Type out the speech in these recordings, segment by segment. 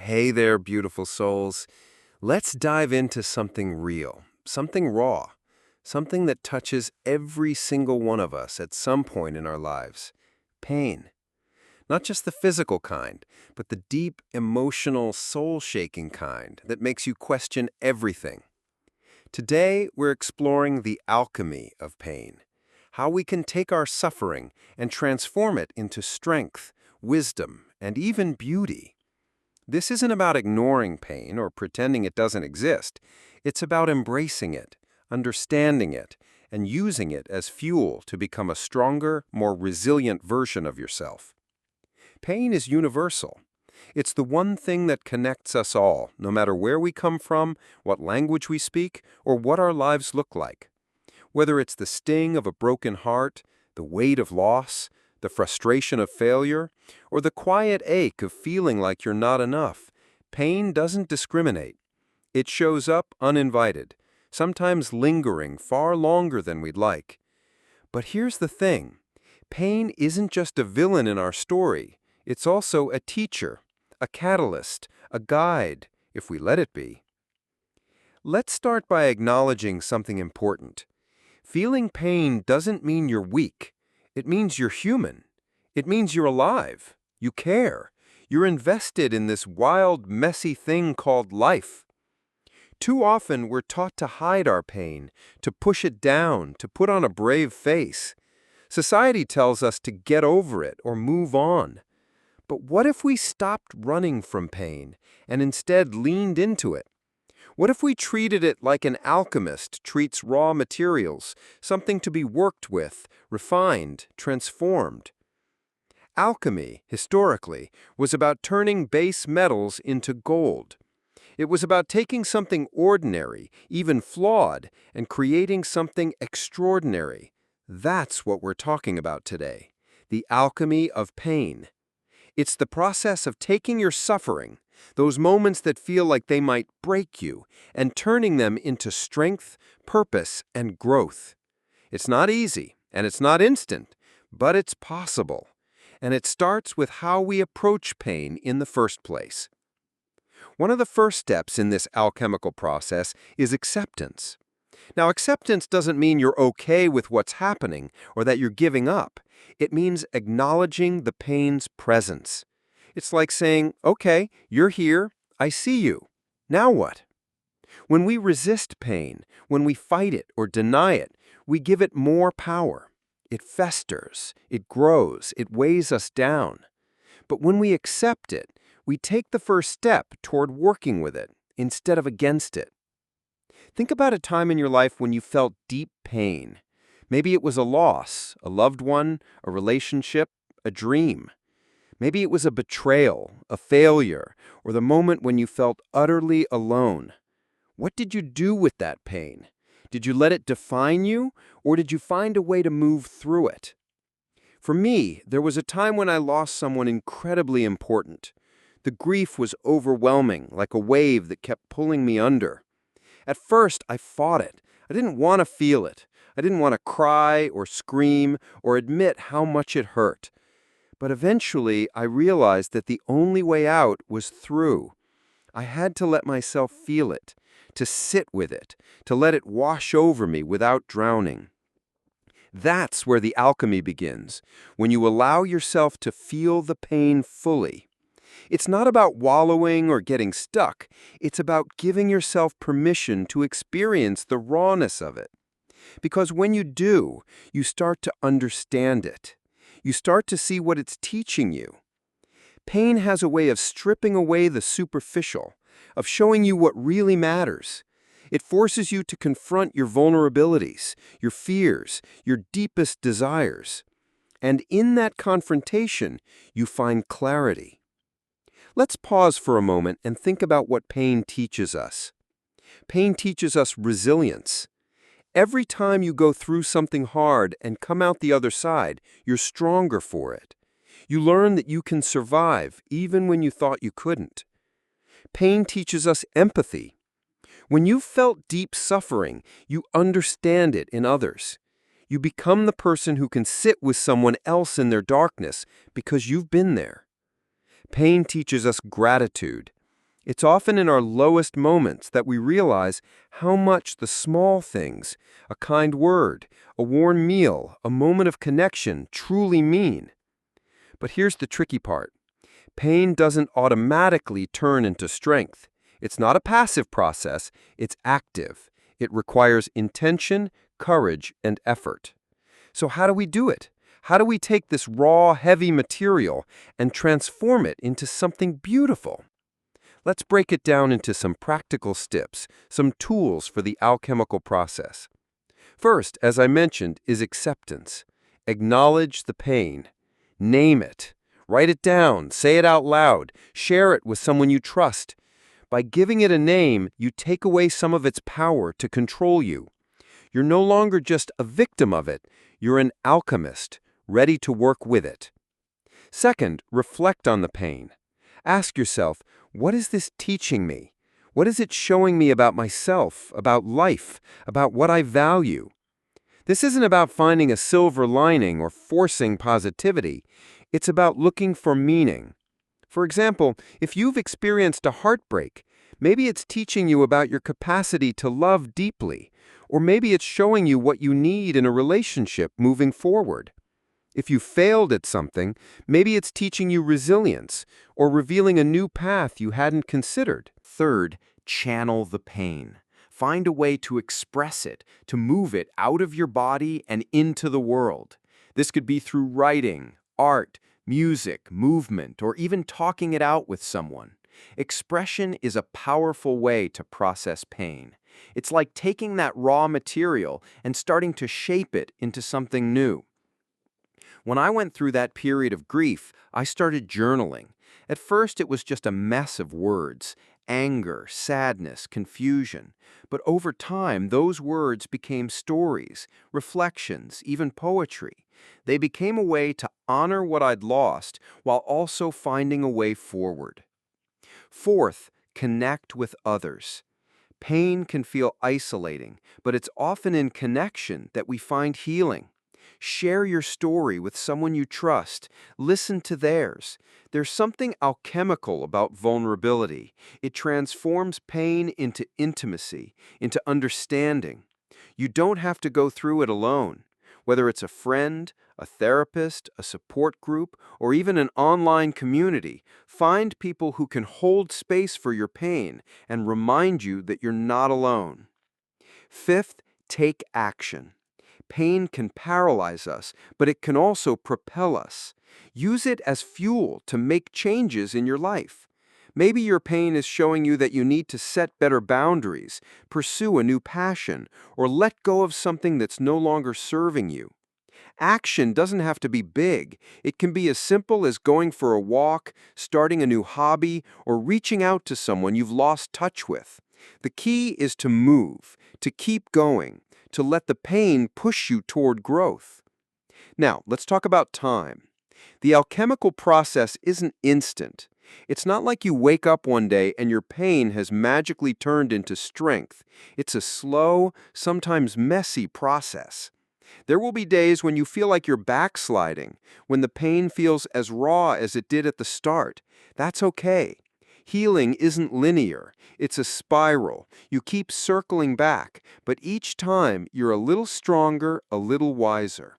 Hey there, beautiful souls. Let's dive into something real, something raw, something that touches every single one of us at some point in our lives. Pain. Not just the physical kind, but the deep, emotional, soul-shaking kind that makes you question everything. Today, we're exploring the alchemy of pain, how we can take our suffering and transform it into strength, wisdom, and even beauty. This isn't about ignoring pain or pretending it doesn't exist. It's about embracing it, understanding it, and using it as fuel to become a stronger, more resilient version of yourself. Pain is universal. It's the one thing that connects us all, no matter where we come from, what language we speak, or what our lives look like. Whether it's the sting of a broken heart, the weight of loss, the frustration of failure, or the quiet ache of feeling like you're not enough, pain doesn't discriminate. It shows up uninvited, sometimes lingering far longer than we'd like. But here's the thing. Pain isn't just a villain in our story. It's also a teacher, a catalyst, a guide, if we let it be. Let's start by acknowledging something important. Feeling pain doesn't mean you're weak. It means you're human. It means you're alive. You care. You're invested in this wild, messy thing called life. Too often we're taught to hide our pain, to push it down, to put on a brave face. Society tells us to get over it or move on. But what if we stopped running from pain and instead leaned into it? What if we treated it like an alchemist treats raw materials, something to be worked with, refined, transformed? Alchemy, historically, was about turning base metals into gold. It was about taking something ordinary, even flawed, and creating something extraordinary. That's what we're talking about today. The alchemy of pain. It's the process of taking your suffering, those moments that feel like they might break you, and turning them into strength, purpose, and growth. It's not easy, and it's not instant, but it's possible. And it starts with how we approach pain in the first place. One of the first steps in this alchemical process is acceptance. Now, acceptance doesn't mean you're okay with what's happening or that you're giving up. It means acknowledging the pain's presence. It's like saying, okay, you're here, I see you. Now what? When we resist pain, when we fight it or deny it, we give it more power. It festers, it grows, it weighs us down. But when we accept it, we take the first step toward working with it instead of against it. Think about a time in your life when you felt deep pain. Maybe it was a loss, a loved one, a relationship, a dream. Maybe it was a betrayal, a failure, or the moment when you felt utterly alone. What did you do with that pain? Did you let it define you, or did you find a way to move through it? For me, there was a time when I lost someone incredibly important. The grief was overwhelming, like a wave that kept pulling me under. At first, I fought it. I didn't want to feel it. I didn't want to cry or scream or admit how much it hurt. But eventually, I realized that the only way out was through. I had to let myself feel it, to sit with it, to let it wash over me without drowning. That's where the alchemy begins, when you allow yourself to feel the pain fully. It's not about wallowing or getting stuck. It's about giving yourself permission to experience the rawness of it. Because when you do, you start to understand it. You start to see what it's teaching you. Pain has a way of stripping away the superficial, of showing you what really matters. It forces you to confront your vulnerabilities, your fears, your deepest desires. And in that confrontation, you find clarity. Let's pause for a moment and think about what pain teaches us. Pain teaches us resilience. Every time you go through something hard and come out the other side, you're stronger for it. You learn that you can survive even when you thought you couldn't. Pain teaches us empathy. When you've felt deep suffering, you understand it in others. You become the person who can sit with someone else in their darkness because you've been there. Pain teaches us gratitude. It's often in our lowest moments that we realize how much the small things, a kind word, a warm meal, a moment of connection, truly mean. But here's the tricky part. Pain doesn't automatically turn into strength. It's not a passive process, it's active. It requires intention, courage, and effort. So how do we do it? How do we take this raw, heavy material and transform it into something beautiful? Let's break it down into some practical steps, some tools for the alchemical process. First, as I mentioned, is acceptance. Acknowledge the pain. Name it. Write it down, say it out loud, share it with someone you trust. By giving it a name, you take away some of its power to control you. You're no longer just a victim of it, you're an alchemist, ready to work with it. Second, reflect on the pain. Ask yourself, what is this teaching me? What is it showing me about myself, about life, about what I value? This isn't about finding a silver lining or forcing positivity. It's about looking for meaning. For example, if you've experienced a heartbreak, maybe it's teaching you about your capacity to love deeply, or maybe it's showing you what you need in a relationship moving forward. If you failed at something, maybe it's teaching you resilience or revealing a new path you hadn't considered. Third, channel the pain. Find a way to express it, to move it out of your body and into the world. This could be through writing, art, music, movement, or even talking it out with someone. Expression is a powerful way to process pain. It's like taking that raw material and starting to shape it into something new. When I went through that period of grief, I started journaling. At first, it was just a mess of words, anger, sadness, confusion. But over time, those words became stories, reflections, even poetry. They became a way to honor what I'd lost while also finding a way forward. Fourth, connect with others. Pain can feel isolating, but it's often in connection that we find healing. Share your story with someone you trust. Listen to theirs. There's something alchemical about vulnerability. It transforms pain into intimacy, into understanding. You don't have to go through it alone. Whether it's a friend, a therapist, a support group, or even an online community, find people who can hold space for your pain and remind you that you're not alone. Fifth, take action. Pain can paralyze us, but it can also propel us. Use it as fuel to make changes in your life. Maybe your pain is showing you that you need to set better boundaries, pursue a new passion, or let go of something that's no longer serving you. Action doesn't have to be big. It can be as simple as going for a walk, starting a new hobby, or reaching out to someone you've lost touch with. The key is to move, to keep going, to let the pain push you toward growth. Now, let's talk about time. The alchemical process isn't instant. It's not like you wake up one day and your pain has magically turned into strength. It's a slow, sometimes messy process. There will be days when you feel like you're backsliding, when the pain feels as raw as it did at the start. That's okay. Healing isn't linear. It's a spiral. You keep circling back, but each time you're a little stronger, a little wiser.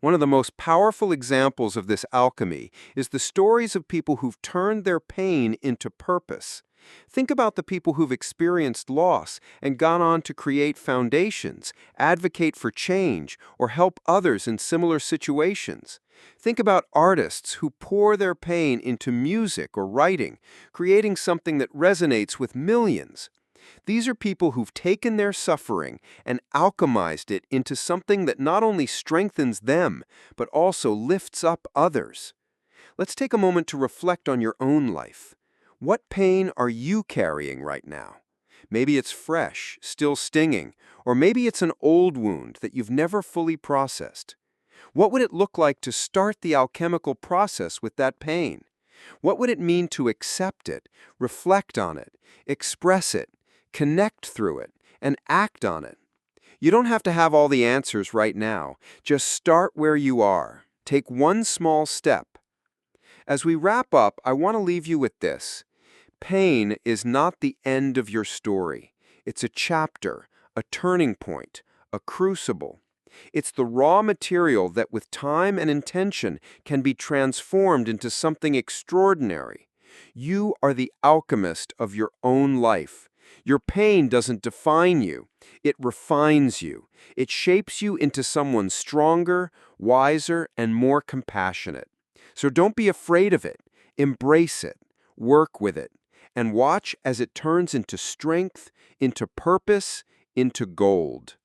One of the most powerful examples of this alchemy is the stories of people who've turned their pain into purpose. Think about the people who've experienced loss and gone on to create foundations, advocate for change, or help others in similar situations. Think about artists who pour their pain into music or writing, creating something that resonates with millions. These are people who've taken their suffering and alchemized it into something that not only strengthens them, but also lifts up others. Let's take a moment to reflect on your own life. What pain are you carrying right now? Maybe it's fresh, still stinging, or maybe it's an old wound that you've never fully processed. What would it look like to start the alchemical process with that pain? What would it mean to accept it, reflect on it, express it, connect through it, and act on it? You don't have to have all the answers right now. Just start where you are. Take one small step. As we wrap up, I want to leave you with this. Pain is not the end of your story. It's a chapter, a turning point, a crucible. It's the raw material that with time and intention can be transformed into something extraordinary. You are the alchemist of your own life. Your pain doesn't define you. It refines you. It shapes you into someone stronger, wiser, and more compassionate. So don't be afraid of it. Embrace it. Work with it. And watch as it turns into strength, into purpose, into gold.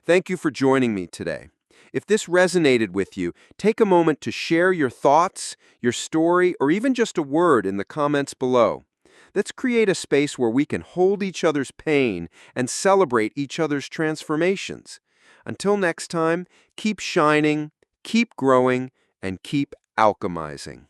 Thank you for joining me today. If this resonated with you, take a moment to share your thoughts, your story, or even just a word in the comments below. Let's create a space where we can hold each other's pain and celebrate each other's transformations. Until next time, keep shining, keep growing, and keep alchemizing.